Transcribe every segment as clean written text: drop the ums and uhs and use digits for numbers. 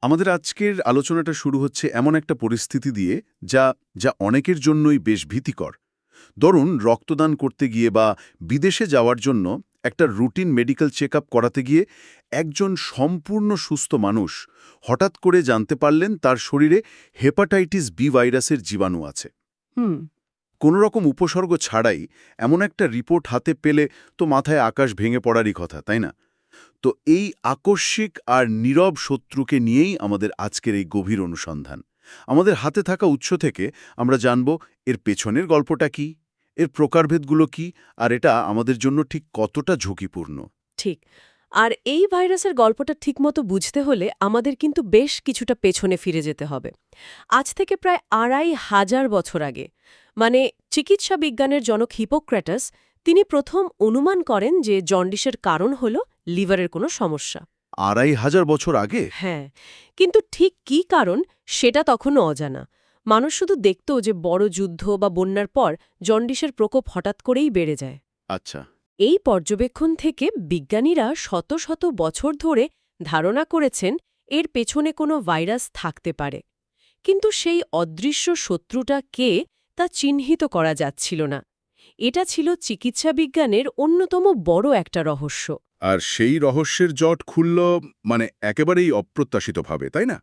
আমাদের আজকের আলোচনাটা শুরু হচ্ছে এমন একটা পরিস্থিতি দিয়ে যা যা অনেকের জন্যই বেশ ভীতিকর। ধরুন রক্তদান করতে গিয়ে বা বিদেশে যাওয়ার জন্য একটা রুটিন মেডিকেল চেকআপ করাতে গিয়ে একজন সম্পূর্ণ সুস্থ মানুষ হঠাৎ করে জানতে পারলেন তার শরীরে হেপাটাইটিস বি ভাইরাসের জীবাণু আছে। হুম। কোনো রকম উপসর্গ ছাড়াই এমন একটা রিপোর্ট হাতে পেলে তো মাথায় আকাশ ভেঙে পড়ারই কথা, তাই না? তো এই আকস্মিক আর নীরব শত্রুকে নিয়েই আমাদের আজকের এই গভীর অনুসন্ধান। আমাদের হাতে থাকা উৎস থেকে আমরা জানব এর পেছনের গল্পটা কি, এর প্রকারভেদগুলো কি, আর এটা আমাদের জন্য ঠিক কতটা ঝুঁকিপূর্ণ। ঠিক। আর এই ভাইরাসের গল্পটা ঠিকমতো বুঝতে হলে আমাদের কিন্তু বেশ কিছুটা পেছনে ফিরে যেতে হবে। আজ থেকে প্রায় ২৫০০ বছর আগে, মানে চিকিৎসা বিজ্ঞানের জনক হিপোক্রেটাস, তিনি প্রথম অনুমান করেন যে জন্ডিসের কারণ হল লিভারের কোনো সমস্যা। ২৫০০ বছর আগে? হ্যাঁ, কিন্তু ঠিক কী কারণ সেটা তখনও অজানা। মানুষ শুধু দেখত যে বড় যুদ্ধ বা বন্যার পর জন্ডিসের প্রকোপ হঠাৎ করেই বেড়ে যায়। আচ্ছা। এই পর্যবেক্ষণ থেকে বিজ্ঞানীরা শত শত বছর ধরে ধারণা করেছেন এর পেছনে কোনো ভাইরাস থাকতে পারে, কিন্তু সেই অদৃশ্য শত্রুটা কে তা চিহ্নিত করা যাচ্ছিল না। এটা ছিল চিকিৎসা বিজ্ঞানের অন্যতম বড় একটা রহস্য। আর সেই রহস্যের জট খুলল একেবারেই অপ্রত্যাশিতভাবে, তাই না?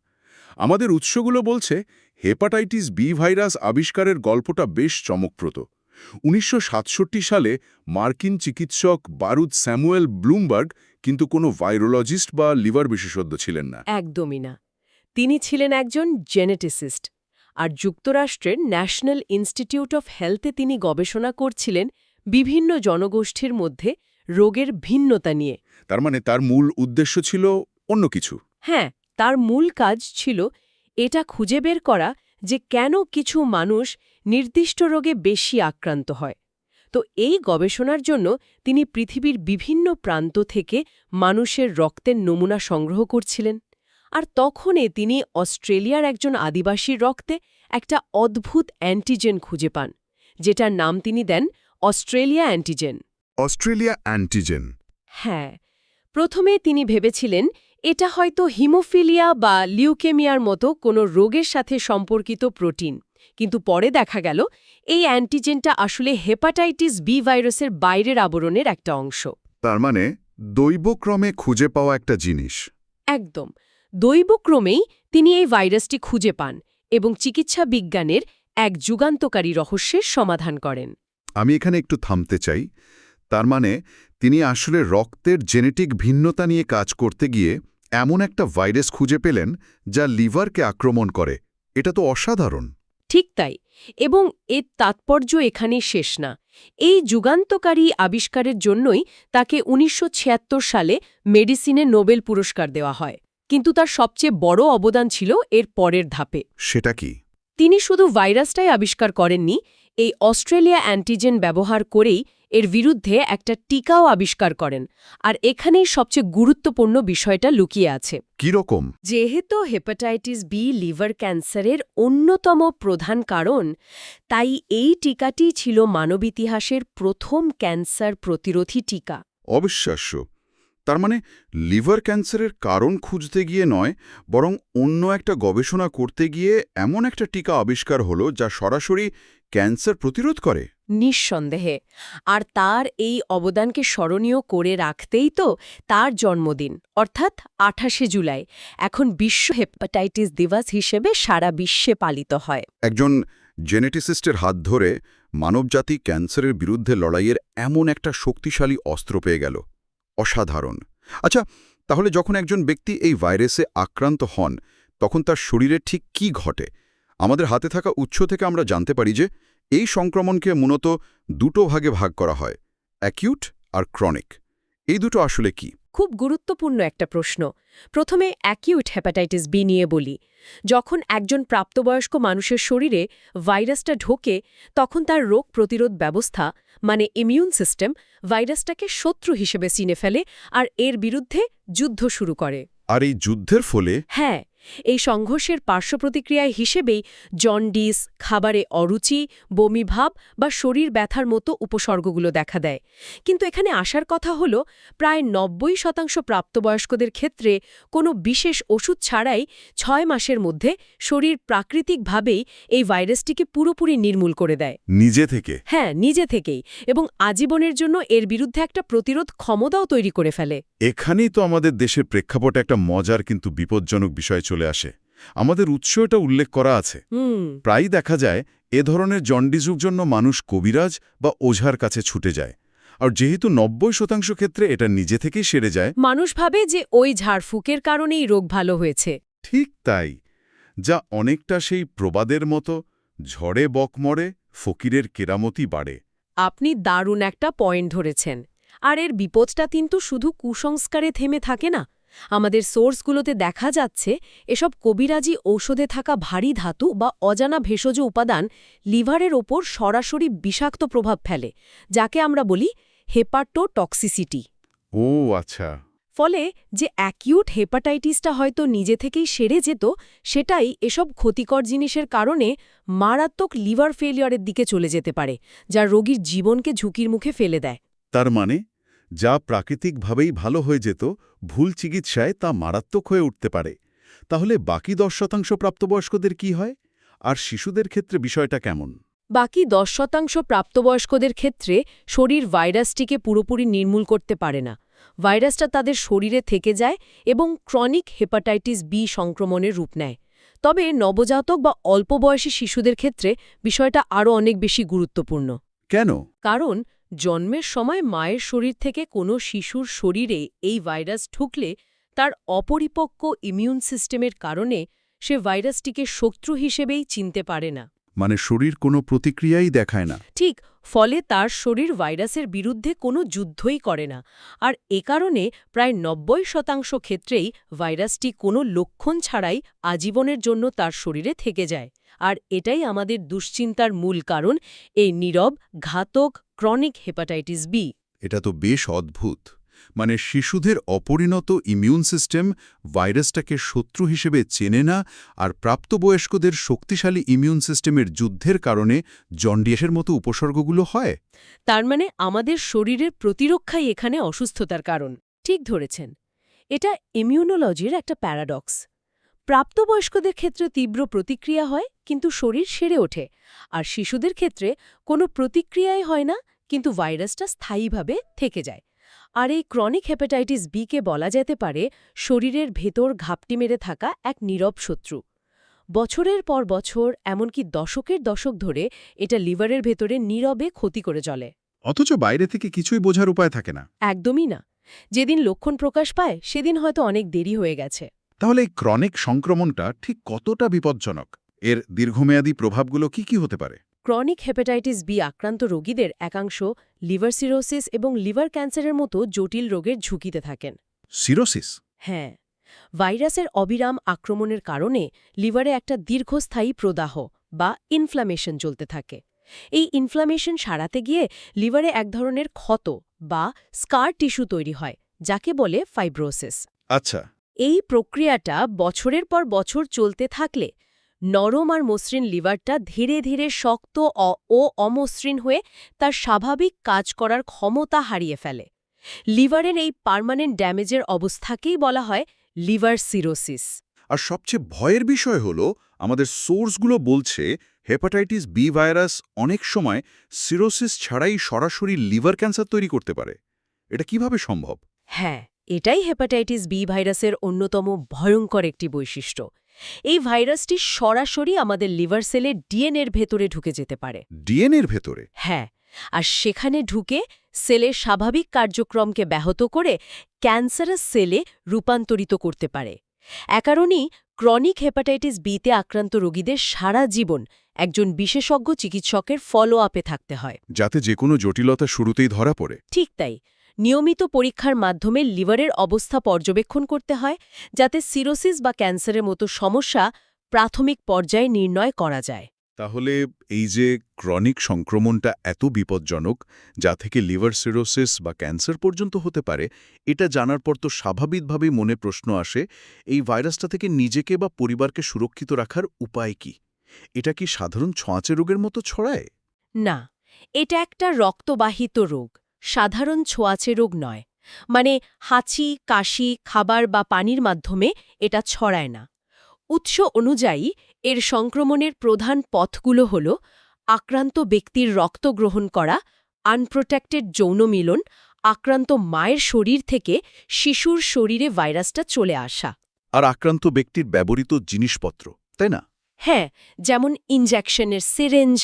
আমাদের উৎসগুলো বলছে হেপাটাইটিস বি ভাইরাস আবিষ্কারের গল্পটা বেশ চমকপ্রদ। ১৯৬৭ সালে মার্কিন চিকিৎসক বারুদ স্যামুয়েল ব্লুমবার্গ কিন্তু কোনো ভাইরোলজিস্ট বা লিভার বিশেষজ্ঞ ছিলেন না। একদমই না। তিনি ছিলেন একজন জেনেটিসিস্ট, আর যুক্তরাষ্ট্রের ন্যাশনাল ইনস্টিটিউট অফ হেলথে তিনি গবেষণা করছিলেন বিভিন্ন জনগোষ্ঠীর মধ্যে রোগের ভিন্নতা নিয়ে। তার মানে তার মূল উদ্দেশ্য ছিল অন্য কিছু। হ্যাঁ, তার মূল কাজ ছিল এটা খুঁজে বের করা যে কেন কিছু মানুষ নির্দিষ্ট রোগে বেশি আক্রান্ত হয়। তো এই গবেষণার জন্য তিনি পৃথিবীর বিভিন্ন প্রান্ত থেকে মানুষের রক্তের নমুনা সংগ্রহ করছিলেন। আর তখনই তিনি অস্ট্রেলিয়ার একজন আদিবাসীর রক্তে একটা অদ্ভুত অ্যান্টিজেন খুঁজে পান, যেটার নাম তিনি দেন অস্ট্রেলিয়া অ্যান্টিজেন। Australia antigen. হ্যাঁ, প্রথমে তিনি ভেবেছিলেন এটা হয়তো হিমোফিলিয়া বা লিউকেমিয়ার মতো কোনো রোগের সাথে সম্পর্কিত প্রোটিন, কিন্তু পরে দেখা গেল এই অ্যান্টিজেনটা আসলে হেপাটাইটিস বি ভাইরাসের বাইরের আবরণের একটা অংশ। তার মানে দৈবক্রমে খুঁজে পাওয়া একটা জিনিস। একদম, দৈবক্রমেই তিনি এই ভাইরাসটি খুঁজে পান এবং চিকিৎসা বিজ্ঞানের এক যুগান্তকারী রহস্যের সমাধান করেন। আমি এখানে একটু থামতে চাই। তার মানে তিনি আসলে রক্তের জেনেটিক ভিন্নতা নিয়ে কাজ করতে গিয়ে এমন একটা ভাইরাস খুঁজে পেলেন যা লিভারকে আক্রমণ করে। এটা তো অসাধারণ। ঠিক তাই, এবং এর তাৎপর্য এখানেই শেষ না। এই যুগান্তকারী আবিষ্কারের জন্যই তাকে ১৯৭৬ সালে মেডিসিনে নোবেল পুরস্কার দেওয়া হয়। কিন্তু তার সবচেয়ে বড় অবদান ছিল এর পরের ধাপে। সেটা কি? তিনি শুধু ভাইরাসটাই আবিষ্কার করেননি, এই অস্ট্রেলিয়া অ্যান্টিজেন ব্যবহার করেই এর বিরুদ্ধে একটা টিকাও আবিষ্কার করেন। আর এখানেই সবচেয়ে গুরুত্বপূর্ণ বিষয়টা লুকিয়ে আছে। কি রকম? যেহেতু হেপাটাইটিস বি লিভার ক্যান্সারের অন্যতম প্রধান কারণ, তাই এই টিকাটি ছিল মানবিতিহাসের প্রথম ক্যান্সার প্রতিরোধী টিকা। অবিশ্বাস্য। তার মানে লিভার ক্যান্সারের কারণ খুঁজতে গিয়ে নয়, বরং অন্য একটা গবেষণা করতে গিয়ে এমন একটা টিকা আবিষ্কার হলো যা সরাসরি ক্যান্সার প্রতিরোধ করে। নিঃসন্দেহে। আর তার এই অবদানকে স্মরণীয় করে রাখতেই তো তার জন্মদিন, অর্থাৎ ২৮শে জুলাই, এখন বিশ্ব হেপাটাইটিস দিবস হিসেবে সারা বিশ্বে পালিত হয়। একজন জেনেটিসিস্টের হাত ধরে মানবজাতি ক্যান্সারের বিরুদ্ধে লড়াইয়ের এমন একটা শক্তিশালী অস্ত্র পেয়ে গেল। অসাধারণ। আচ্ছা, তাহলে যখন একজন ব্যক্তি এই ভাইরাসে আক্রান্ত হন, তখন তার শরীরে ঠিক কি ঘটে? আমাদের হাতে থাকা উৎস থেকে আমরা জানতে পারি যে এই সংক্রমণকে মূলত দুটো ভাগে ভাগ করা হয়, অ্যাকিউট আর ক্রনিক। এই দুটো আসলে কি? খুব গুরুত্বপূর্ণ একটা প্রশ্ন। প্রথমে অ্যাকিউট হেপাটাইটিস বি নিয়ে বলি। যখন একজন প্রাপ্তবয়স্ক মানুষের শরীরে ভাইরাসটা ঢোকে, তখন তার রোগ প্রতিরোধ ব্যবস্থা, মানে ইমিউন সিস্টেম, ভাইরাসটাকে শত্রু হিসেবে চিনে ফেলে আর এর বিরুদ্ধে যুদ্ধ শুরু করে। আর এই যুদ্ধের ফলে? হ্যাঁ, এই সংঘর্ষের পার্শ্বপ্রতিক্রিয়া হিসেবেই জন্ডিস, খাবারে অরুচি, বমিভাব বা শরীর ব্যথার মতো উপসর্গগুলো দেখা দেয়। কিন্তু এখানে আসার কথা হল, প্রায় ৯০% প্রাপ্তবয়স্কদের ক্ষেত্রে কোনো বিশেষ ওষুধ ছাড়াই ৬ মাসের মধ্যে শরীর প্রাকৃতিকভাবেই এই ভাইরাসটিকে পুরোপুরি নির্মূল করে দেয়। নিজে থেকে? হ্যাঁ, নিজে থেকেই, এবং আজীবনের জন্য এর বিরুদ্ধে একটা প্রতিরোধ ক্ষমতাও তৈরি করে ফেলে। এখানেই তো আমাদের দেশের প্রেক্ষাপটে একটা মজার কিন্তু বিপজ্জনক বিষয় চলে আসে। আমাদের উৎস এটা উল্লেখ করা আছে। প্রায়ই দেখা যায় এ ধরনের জন্ডিসের জন্য মানুষ কবিরাজ বা ওঝার কাছে ছুটে যায়। আর যেহেতু ৯০% ক্ষেত্রে এটা নিজে থেকেই সেরে যায়, মানুষ ভাবে যে ওই ঝাড়ফুঁকের কারণেই রোগ ভালো হয়েছে। ঠিক তাই, যা অনেকটা সেই প্রবাদের মতো, ঝড়ে বক মরে, ফকিরের কেরামতি বাড়ে। আপনি দারুণ একটা পয়েন্ট ধরেছেন। আর এর বিপদটা কিন্তু শুধু কুসংস্কারে থেমে থাকে না। আমাদের সোর্সগুলোতে দেখা যাচ্ছে এসব কবিরাজি ঔষধে থাকা ভারী ধাতু বা অজানা ভেষজ উপাদান লিভারের ওপর সরাসরি বিষাক্ত প্রভাব ফেলে, যাকে আমরা বলি হেপাটোটক্সিসিটি। ও আচ্ছা। ফলে যে অ্যাকিউট হেপাটাইটিসটা হয়তো নিজে থেকেই সেরে যেত, সেটাই এসব ক্ষতিকর জিনিসের কারণে মারাত্মক লিভার ফেলিয়ারের দিকে চলে যেতে পারে, যা রোগীর জীবনকে ঝুঁকির মুখে ফেলে দেয়। তার মানে যা প্রাকৃতিকভাবেই ভালো হয়ে যেত, ভুল চিকিৎসায় তা মারাত্মক হয়ে উঠতে পারে। তাহলে বাকি 10% প্রাপ্তবয়স্কদের কি হয়? আর শিশুদের ক্ষেত্রে বিষয়টা কেমন? বাকি 10% প্রাপ্তবয়স্কদের ক্ষেত্রে শরীর ভাইরাসটিকে পুরোপুরি নির্মূল করতে পারে না। ভাইরাসটা তাদের শরীরে থেকে যায় এবং ক্রনিক হেপাটাইটিস বি সংক্রমণের রূপ নেয়। তবে নবজাতক বা অল্প বয়সী শিশুদের ক্ষেত্রে বিষয়টা আরও অনেক বেশি গুরুত্বপূর্ণ। কেন? কারণ জন্মের সময় মায়ের শরীর থেকে কোনো শিশুর শরীরে এই ভাইরাস ঢুকলে তার অপরিপক্ক ইমিউন সিস্টেমের কারণে সে ভাইরাসটিকে শত্রু হিসেবেই চিনতে পারে না। মানে শরীর কোনো প্রতিক্রিয়াই দেখায় না। ঠিক, ফলে তার শরীর ভাইরাসের বিরুদ্ধে কোনো যুদ্ধই করে না। আর এ কারণে প্রায় ৯০% ক্ষেত্রেই ভাইরাসটি কোনো লক্ষণ ছাড়াই আজীবনের জন্য তার শরীরে থেকে যায়। আর এটাই আমাদের দুশ্চিন্তার মূল কারণ, এই নীরব, ঘাতক ক্রনিক হেপাটাইটিস বি। এটা তো বেশ অদ্ভুত। মানে শিশুদের অপরিণত ইমিউন সিস্টেম ভাইরাসটাকে শত্রু হিসেবে চেনে না, আর প্রাপ্তবয়স্কদের শক্তিশালী ইমিউন সিস্টেমের যুদ্ধের কারণে জন্ডিসের মতো উপসর্গগুলো হয়। তার মানে আমাদের শরীরের প্রতিরক্ষাই এখানে অসুস্থতার কারণ। ঠিক ধরেছেন। এটা ইমিউনোলজির একটা প্যারাডক্স। প্রাপ্তবয়স্কদের ক্ষেত্রে তীব্র প্রতিক্রিয়া হয়, কিন্তু শরীর সেরে ওঠে। আর শিশুদের ক্ষেত্রে কোনো প্রতিক্রিয়াই হয় না, কিন্তু ভাইরাসটা স্থায়ীভাবে থেকে যায়। আর এই ক্রনিক হেপাটাইটিস বিকে বলা যেতে পারে শরীরের ভেতর ঘাপটি মেরে থাকা এক নীরব শত্রু। বছরের পর বছর, এমনকি দশকের দশক ধরে এটা লিভারের ভেতরে নীরবে ক্ষতি করে চলে। অথচ বাইরে থেকে কিছুই বোঝার উপায় থাকে না। একদমই না। যেদিন লক্ষণ প্রকাশ পায় সেদিন হয়তো অনেক দেরি হয়ে গেছে। তাহলে এই ক্রনিক সংক্রমণটা ঠিক কতটা বিপজ্জনক? এর দীর্ঘমেয়াদী প্রভাবগুলো কি হতে পারে? ক্রনিক হেপাটাইটিস বি আক্রান্ত রোগীদের একাংশ লিভার সিরোসিস এবং লিভার ক্যান্সারের মতো জটিল রোগের ঝুঁকিতে থাকেন। সিরোসিস? হ্যাঁ, ভাইরাসের অবিরাম আক্রমণের কারণে লিভারে একটা দীর্ঘস্থায়ী প্রদাহ বা ইনফ্লামেশন চলতে থাকে। এই ইনফ্লামেশন সারাতে গিয়ে লিভারে এক ধরনের ক্ষত বা স্কার টিস্যু তৈরি হয়, যাকে বলে ফাইব্রোসিস। আচ্ছা। এই প্রক্রিয়াটা বছরের পর বছর চলতে থাকলে নরম আর মসৃণ লিভারটা ধীরে ধীরে শক্ত ও অমসৃণ হয়ে তার স্বাভাবিক কাজ করার ক্ষমতা হারিয়ে ফেলে। লিভারের এই পার্মানেন্ট ড্যামেজের অবস্থাকেই বলা হয় লিভার সিরোসিস। আর সবচেয়ে ভয়ের বিষয় হলো আমাদের সোর্সগুলো বলছে হেপাটাইটিস বি ভাইরাস অনেক সময় সিরোসিস ছাড়াই সরাসরি লিভার ক্যান্সার তৈরি করতে পারে। এটা কিভাবে সম্ভব? হ্যাঁ, এটাই হেপাটাইটিস বি ভাইরাসের অন্যতম ভয়ঙ্কর একটি বৈশিষ্ট্য। এই ভাইরাসটি সরাসরি আমাদের লিভার সেলের ডিএনএর ভেতরে ঢুকে যেতে পারে। ডিএনএর ভেতরে? হ্যাঁ, আর সেখানে ঢুকে সেলের স্বাভাবিক কার্যক্রমকে ব্যাহত করে ক্যান্সারাস সেলে রূপান্তরিত করতে পারে। এ কারণেই ক্রনিক হেপাটাইটিস বিতে আক্রান্ত রোগীদের সারা জীবন একজন বিশেষজ্ঞ চিকিৎসকের ফলো আপে থাকতে হয়, যাতে যে কোনো জটিলতা শুরুতেই ধরা পড়ে। ঠিক তাই। নিয়মিত পরীক্ষার মাধ্যমে লিভারের অবস্থা পর্যবেক্ষণ করতে হয়, যাতে সিরোসিস বা ক্যান্সারের মতো সমস্যা প্রাথমিক পর্যায়ে নির্ণয় করা যায়। তাহলে এই যে ক্রনিক সংক্রমণটা এত বিপজ্জনক, যা থেকে লিভার সিরোসিস বা ক্যান্সার পর্যন্ত হতে পারে, এটা জানার পর তো স্বাভাবিকভাবেই মনে প্রশ্ন আসে, এই ভাইরাসটা থেকে নিজেকে বা পরিবারকে সুরক্ষিত রাখার উপায় কি? এটা কি সাধারণ ছোঁয়াচে রোগের মতো ছড়ায়? না, এটা একটা রক্তবাহিত রোগ, সাধারণ ছোঁয়াচে রোগ নয়। মানে হাঁচি, কাশি, খাবার বা পানির মাধ্যমে এটা ছড়ায় না। উৎস অনুযায়ী এর সংক্রমণের প্রধান পথগুলো হল আক্রান্ত ব্যক্তির রক্ত গ্রহণ করা, আনপ্রোটেক্টেড যৌন মিলন, আক্রান্ত মায়ের শরীর থেকে শিশুর শরীরে ভাইরাসটা চলে আসা। আর আক্রান্ত ব্যক্তির ব্যবহৃত জিনিসপত্র, তাই না? হ্যাঁ, যেমন ইনজেকশনের সিরিঞ্জ,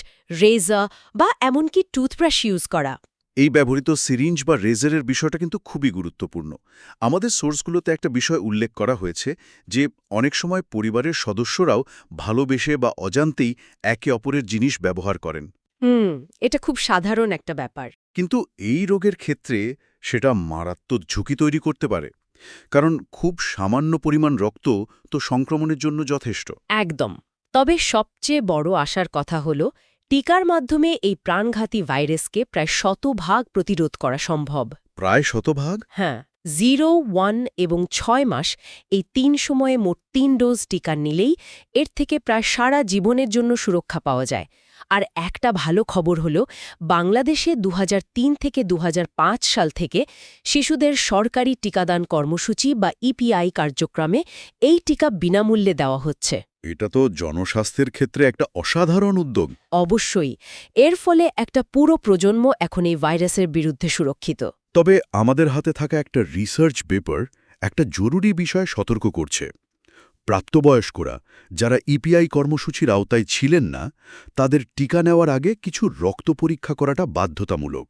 রেজার বা এমনকি টুথব্রাশ ইউজ করা। এই ব্যবহৃত সিরিঞ্জ বা রেজারের বিষয়টা কিন্তু খুবই গুরুত্বপূর্ণ। আমাদের সোর্সগুলোতে একটা বিষয় উল্লেখ করা হয়েছে যে অনেক সময় পরিবারের সদস্যরাও ভালোবেসে বা অজান্তেই একে অপরের জিনিস ব্যবহার করেন। এটা খুব সাধারণ একটা ব্যাপার। কিন্তু এই রোগের ক্ষেত্রে সেটা মারাত্মক ঝুঁকি তৈরি করতে পারে, কারণ খুব সামান্য পরিমাণ রক্ত তো সংক্রমণের জন্য যথেষ্ট। একদম। তবে সবচেয়ে বড় আশার কথা হল টিকার মাধ্যমে এই প্রাণঘাতী ভাইরাসকে প্রায় 100% প্রতিরোধ করা সম্ভব। প্রায় 100%? হ্যাঁ, 0, 1 এবং 6 মাস এই 3 সময়ে মোট 3 ডোজ টিকা নিলেই এর থেকে প্রায় সারা জীবনের জন্য সুরক্ষা পাওয়া যায়। আর একটা ভালো খবর হল বাংলাদেশে 2003 থেকে 2005 সাল থেকে শিশুদের সরকারি টিকাদান কর্মসূচি বা ইপিআই কার্যক্রমে এই টিকা বিনামূল্যে দেওয়া হচ্ছে। এটা তো জনস্বাস্থ্যের ক্ষেত্রে একটা অসাধারণ উদ্যোগ। অবশ্যই। এর ফলে একটা পুরো প্রজন্ম এখন এই ভাইরাসের বিরুদ্ধে সুরক্ষিত। তবে আমাদের হাতে থাকা একটা রিসার্চ পেপার একটা জরুরি বিষয় সতর্ক করছে। প্রাপ্তবয়স্করা, যারা ইপিআই কর্মসূচির আওতায় ছিলেন না, তাদের টিকা নেওয়ার আগে কিছু রক্ত পরীক্ষা করাটা বাধ্যতামূলক।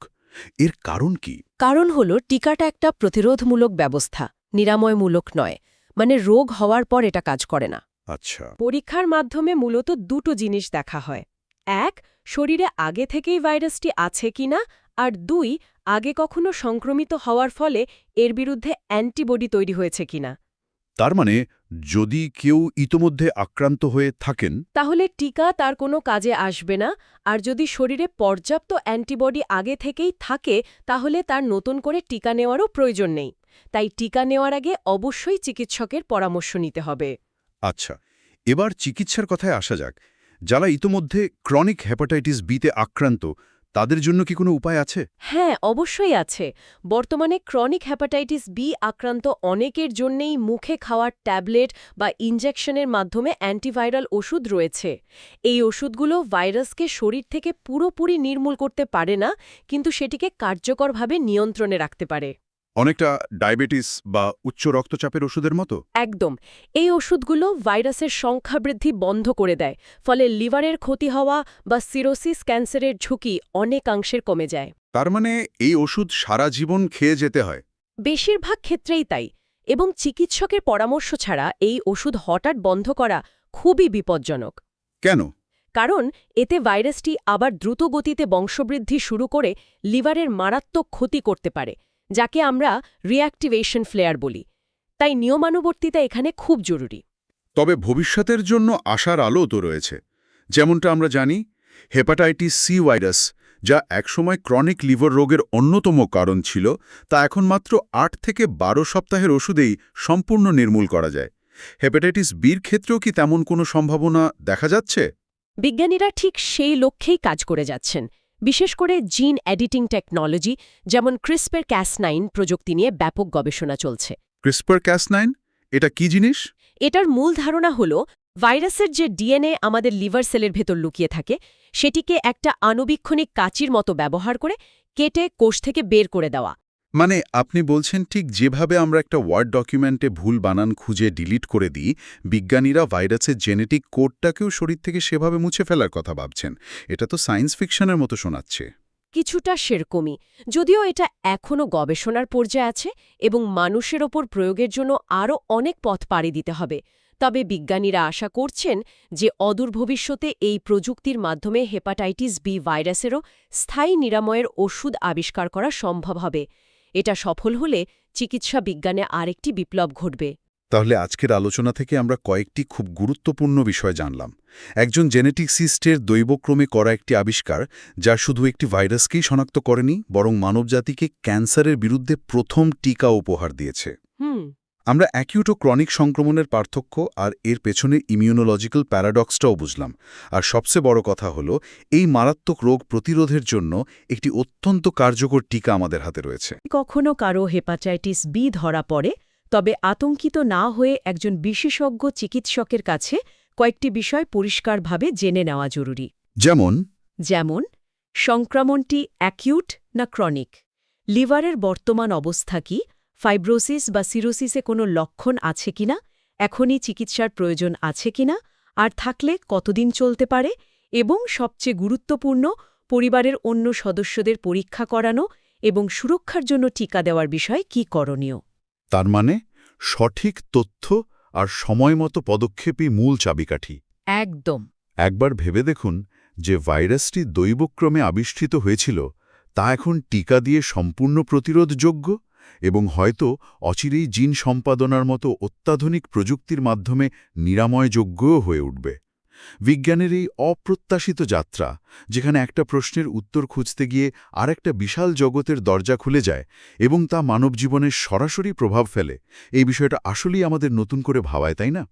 এর কারণ কি? কারণ হল টিকাটা একটা প্রতিরোধমূলক ব্যবস্থা, নিরাময়মূলক নয়। মানে রোগ হওয়ার পর এটা কাজ করে না। আচ্ছা। পরীক্ষার মাধ্যমে মূলত দুটো জিনিস দেখা হয়। 1, শরীরে আগে থেকেই ভাইরাসটি আছে কিনা, আর 2, আগে কখনো সংক্রমিত হওয়ার ফলে এর বিরুদ্ধে অ্যান্টিবডি তৈরি হয়েছে কিনা। তার মানে যদি কেউ ইতোমধ্যে আক্রান্ত হয়ে থাকেন, তাহলে টিকা তার কোনো কাজে আসবে না। আর যদি শরীরে পর্যাপ্ত অ্যান্টিবডি আগে থেকেই থাকে, তাহলে তার নতুন করে টিকা নেওয়ারও প্রয়োজন নেই। তাই টিকা নেওয়ার আগে অবশ্যই চিকিৎসকের পরামর্শ নিতে হবে। আচ্ছা, এবার চিকিৎসার কথায় আসা যাক। যারা ইতোমধ্যে ক্রনিক হেপাটাইটিস বিতে আক্রান্ত, তাদের জন্য কি কোনো উপায় আছে? হ্যাঁ, অবশ্যই আছে। বর্তমানে ক্রনিক হেপাটাইটিস বি আক্রান্ত অনেকের জন্যেই মুখে খাওয়ার ট্যাবলেট বা ইনজেকশনের মাধ্যমে অ্যান্টিভাইরাল ওষুধ রয়েছে। এই ওষুধগুলো ভাইরাসকে শরীর থেকে পুরোপুরি নির্মূল করতে পারে না, কিন্তু সেটিকে কার্যকরভাবে নিয়ন্ত্রণে রাখতে পারে। অনেকটা ডায়াবেটিস বা উচ্চ রক্তচাপের ওষুধের মতো? একদম। এই ওষুধগুলো ভাইরাসের সংখ্যা বৃদ্ধি বন্ধ করে দেয়, ফলে লিভারের ক্ষতি হওয়া বা সিরোসিস ক্যান্সারের ঝুঁকি অনেকাংশের কমে যায়। তার মানে এই ওষুধ সারা জীবন খেয়ে যেতে হয়? বেশিরভাগ ক্ষেত্রেই তাই, এবং চিকিৎসকের পরামর্শ ছাড়া এই ওষুধ হঠাৎ বন্ধ করা খুবই বিপজ্জনক। কেন? কারণ এতে ভাইরাসটি আবার দ্রুত গতিতে বংশবৃদ্ধি শুরু করে লিভারের মারাত্মক ক্ষতি করতে পারে, যাকে আমরা রিঅ্যাক্টিভেশন ফ্লেয়ার বলি। তাই নিয়মানুবর্তিতা এখানে খুব জরুরি। তবে ভবিষ্যতের জন্য আশার আলো তো রয়েছে। যেমনটা আমরা জানি, হেপাটাইটিস সি ভাইরাস, যা একসময় ক্রনিক লিভার রোগের অন্যতম কারণ ছিল, তা এখন মাত্র 8 থেকে 12 সপ্তাহের ওষুধেই সম্পূর্ণ নির্মূল করা যায়। হেপাটাইটিস বির ক্ষেত্রেও কি তেমন কোনো সম্ভাবনা দেখা যাচ্ছে? বিজ্ঞানীরা ঠিক সেই লক্ষ্যেই কাজ করে যাচ্ছেন। বিশেষ করে জিন এডিটিং টেকনোলজি, যেমন CRISPR-Cas9 প্রযুক্তি নিয়ে ব্যাপক গবেষণা চলছে। CRISPR-Cas9 এটা কি জিনিস? এটার মূল ধারণা হল ভাইরাসের যে ডিএনএ আমাদের লিভার সেলের ভেতর লুকিয়ে থাকে, সেটিকে একটা আণুবীক্ষণিক কাঁচির মতো ব্যবহার করে কেটে কোষ থেকে বের করে দেওয়া। মানে আপনি বলছেন ঠিক যেভাবে আমরা একটা ওয়ার্ড ডকুমেন্টে ভুল বানান খুঁজে ডিলিট করে দিই, বিজ্ঞানীরা ভাইরাসের জেনেটিক কোডটাকেও শরীর থেকে সেভাবে মুছে ফেলার কথা ভাবছেন। এটা তো সায়েন্স ফিকশনের মতো শোনাচ্ছে। কিছুটা সেরকমই, যদিও এটা এখনও গবেষণার পর্যায়ে আছে এবং মানুষের ওপর প্রয়োগের জন্য আরও অনেক পথ পাড়ি দিতে হবে। তবে বিজ্ঞানীরা আশা করছেন যে অদূর ভবিষ্যতে এই প্রযুক্তির মাধ্যমে হেপাটাইটিস বি ভাইরাসেরও স্থায়ী নিরাময়ের ওষুধ আবিষ্কার করা সম্ভব হবে। এটা সফল হলে চিকিৎসা বিজ্ঞানে আরেকটি বিপ্লব ঘটবে। তাহলে আজকের আলোচনা থেকে আমরা কয়েকটি খুব গুরুত্বপূর্ণ বিষয় জানলাম। একজন জেনেটিক্সিস্টের দৈবক্রমে করা একটি আবিষ্কার, যা শুধু একটি ভাইরাসকেই শনাক্ত করেনি, বরং মানবজাতিকে ক্যান্সারের বিরুদ্ধে প্রথম টিকা উপহার দিয়েছে। আমরা অ্যাকিউট ও ক্রনিক সংক্রমণের পার্থক্য আর এর পেছনে ইমিউনোলজিক্যাল প্যারাডক্সটাও বুঝলাম। আর সবচেয়ে বড় কথা হলো, এই মারাত্মক রোগ প্রতিরোধের জন্য একটি অত্যন্ত কার্যকর টিকা আমাদের হাতে রয়েছে। কখনো কারো হেপাটাইটিস বি ধরা পড়ে, তবে আতঙ্কিত না হয়ে একজন বিশেষজ্ঞ চিকিৎসকের কাছে কয়েকটি বিষয় পরিষ্কারভাবে জেনে নেওয়া জরুরি। যেমন সংক্রমণটি অ্যাকিউট না ক্রনিক, লিভারের বর্তমান অবস্থা কি, ফাইব্রোসিস বা সিরোসিসে কোনো লক্ষণ আছে কিনা, এখনই চিকিৎসার প্রয়োজন আছে কিনা, আর থাকলে কতদিন চলতে পারে, এবং সবচেয়ে গুরুত্বপূর্ণ, পরিবারের অন্য সদস্যদের পরীক্ষা করানো এবং সুরক্ষার জন্য টিকা দেওয়ার বিষয়ে কী করণীয়। তার মানে সঠিক তথ্য আর সময়মতো পদক্ষেপই মূল চাবিকাঠি। একদম। একবার ভেবে দেখুন যে ভাইরাসটি দৈবক্রমে আবিষ্কৃত হয়েছিল, তা এখন টিকা দিয়ে সম্পূর্ণ প্রতিরোধযোগ্য এবং হয়তো অচিরেই জিন সম্পাদনার মতো অত্যাধুনিক প্রযুক্তির মাধ্যমে নিরাময়যোগ্যও হয়ে উঠবে। বিজ্ঞানের এই অপ্রত্যাশিত যাত্রা, যেখানে একটা প্রশ্নের উত্তর খুঁজতে গিয়ে আরেকটা বিশাল জগতের দরজা খুলে যায় এবং তা মানবজীবনের সরাসরি প্রভাব ফেলে, এই বিষয়টা আসলেই আমাদের নতুন করে ভাবায়, তাই না?